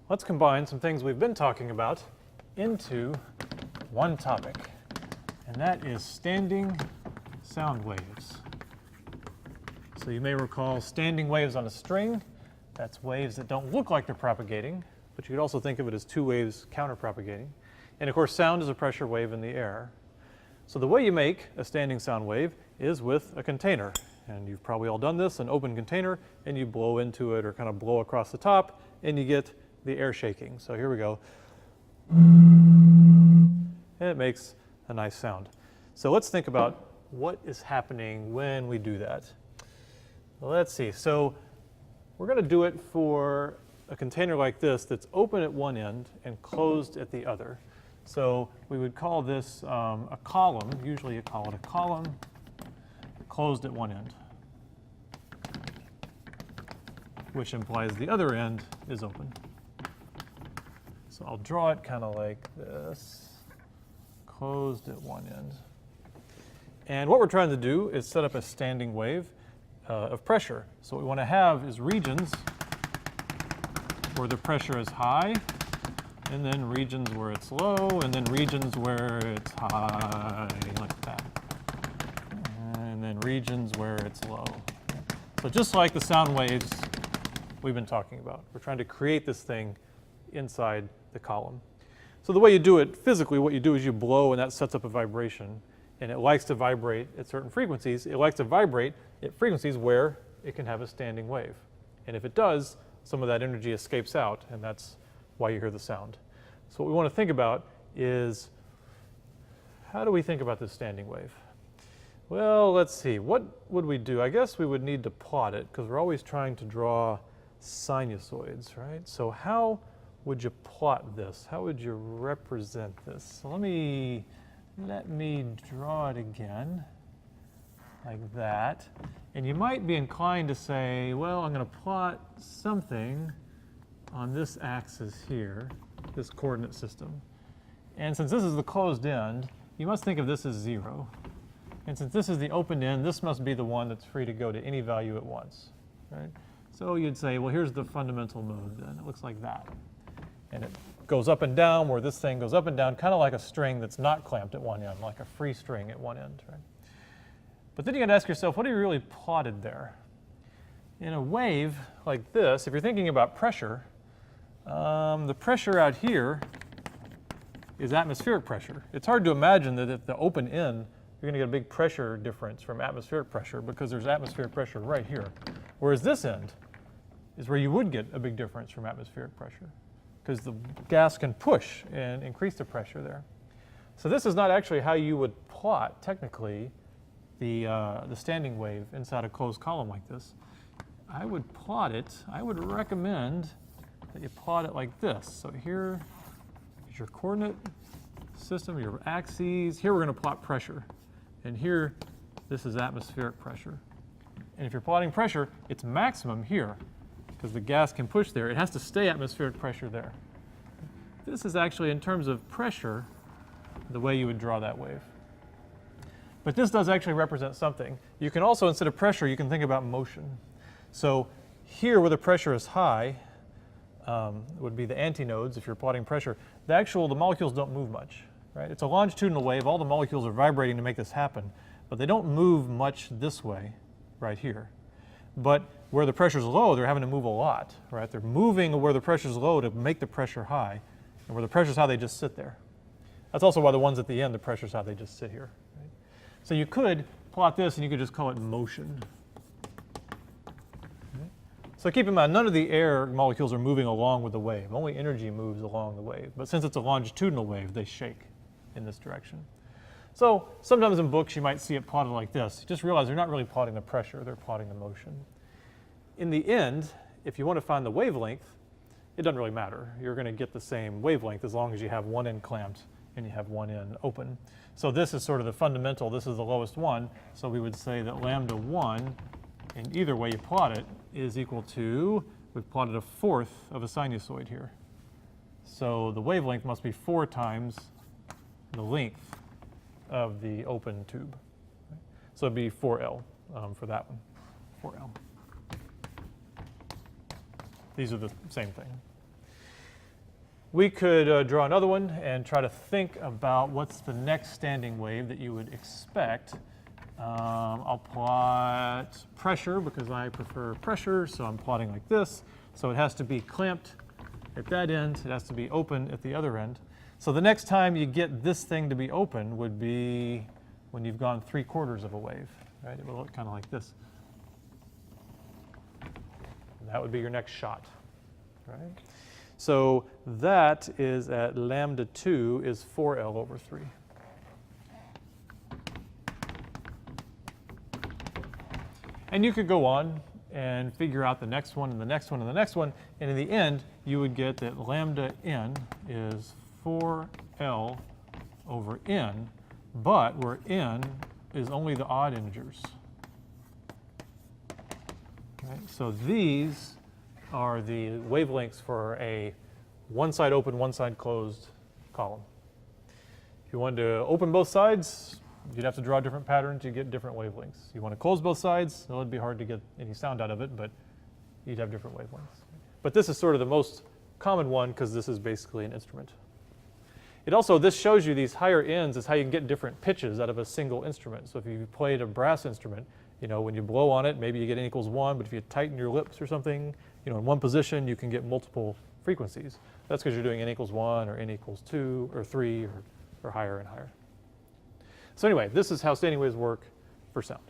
let's combine some things we've been talking about into one topic, and that is standing sound waves. So you may recall standing waves on a string. That's waves that don't look like they're propagating, but you could also think of it as two waves counter-propagating. And of course, sound is a pressure wave in the air. So the way you make a standing sound wave is with a container. And you've probably all done this, an open container, and you blow into it or kind of blow across the top, and you get the air shaking. So here we go. And it makes a nice sound. So let's think about what is happening when we do that. Let's see. So we're going to do it for a container like this that's open at one end and closed at the other. So we would call this a column. Usually you call it a column closed at one end, which implies the other end is open. So I'll draw it kind of like this, closed at one end. And what we're trying to do is set up a standing wave of pressure. So what we want to have is regions where the pressure is high, and then regions where it's low, and then regions where it's high, like that. And then regions where it's low. So just like the sound waves we've been talking about, we're trying to create this thing inside the column. So the way you do it physically, what you do is you blow, and that sets up a vibration. And it likes to vibrate at certain frequencies. It likes to vibrate at frequencies where it can have a standing wave. And if it does, some of that energy escapes out, and that's why you hear the sound. So what we want to think about is, how do we think about this standing wave? Well, let's see. What would we do? I guess we would need to plot it, because we're always trying to draw sinusoids, right? So how would you plot this? How would you represent this? So let me draw it again, like that. And you might be inclined to say, well, I'm going to plot something on this axis here, this coordinate system. And since this is the closed end, you must think of this as 0. And since this is the open end, this must be the one that's free to go to any value at once, right? So you'd say, well, here's the fundamental mode then. It looks like that. And it goes up and down, where this thing goes up and down, kind of like a string that's not clamped at one end, like a free string at one end, right? But then you got to ask yourself, what have you really plotted there? In a wave like this, if you're thinking about pressure, the pressure out here is atmospheric pressure. It's hard to imagine that at the open end, you're going to get a big pressure difference from atmospheric pressure, because there's atmospheric pressure right here. Whereas this end is where you would get a big difference from atmospheric pressure, because the gas can push and increase the pressure there. So this is not actually how you would plot, technically, the standing wave inside a closed column like this. I would plot it, I would recommend that you plot it like this. So here is your coordinate system, your axes. Here we're going to plot pressure. And here, this is atmospheric pressure. And if you're plotting pressure, it's maximum here, because the gas can push there. It has to stay atmospheric pressure there. This is actually, in terms of pressure, the way you would draw that wave. But this does actually represent something. You can also, instead of pressure, you can think about motion. So here, where the pressure is high, would be the antinodes. If you're plotting pressure, the molecules don't move much, right? It's a longitudinal wave. All the molecules are vibrating to make this happen, but they don't move much this way, right here. But where the pressure is low, they're having to move a lot, right? They're moving where the pressure is low to make the pressure high, and where the pressure is high, they just sit there. That's also why the ones at the end, the pressure is high, they just sit here. Right? So you could plot this, and you could just call it motion. So keep in mind, none of the air molecules are moving along with the wave. Only energy moves along the wave. But since it's a longitudinal wave, they shake in this direction. So sometimes in books, you might see it plotted like this. Just realize they're not really plotting the pressure, they're plotting the motion. In the end, if you want to find the wavelength, it doesn't really matter. You're going to get the same wavelength as long as you have one end clamped and you have one end open. So this is sort of the fundamental. This is the lowest one. So we would say that lambda 1, in either way you plot it, is equal to, we've plotted a fourth of a sinusoid here. So the wavelength must be 4 times the length of the open tube. So it'd be 4L for that one, 4L. These are the same thing. we could draw another one and try to think about what's the next standing wave that you would expect. I'll plot pressure because I prefer pressure, so I'm plotting like this. So it has to be clamped at that end, it has to be open at the other end. So the next time you get this thing to be open would be when you've gone 3/4 of a wave, right? It will look kind of like this. And that would be your next shot, right? So that is at lambda 2 is 4L over 3. And you could go on and figure out the next one and the next one and the next one, and in the end, you would get that lambda n is 4L over n, but where n is only the odd integers. Right? So these are the wavelengths for a one side open, one side closed column. If you wanted to open both sides, you'd have to draw different patterns, you get different wavelengths. You want to close both sides, well, it'd be hard to get any sound out of it, but you'd have different wavelengths. But this is sort of the most common one because this is basically an instrument. It also, this shows you these higher ends is how you can get different pitches out of a single instrument. So if you played a brass instrument, you know, when you blow on it, maybe you get n equals 1, but if you tighten your lips or something, you know, in one position, you can get multiple frequencies. That's because you're doing n equals 1 or n equals 2 or 3 or higher and higher. So anyway, this is how standing waves work for sound.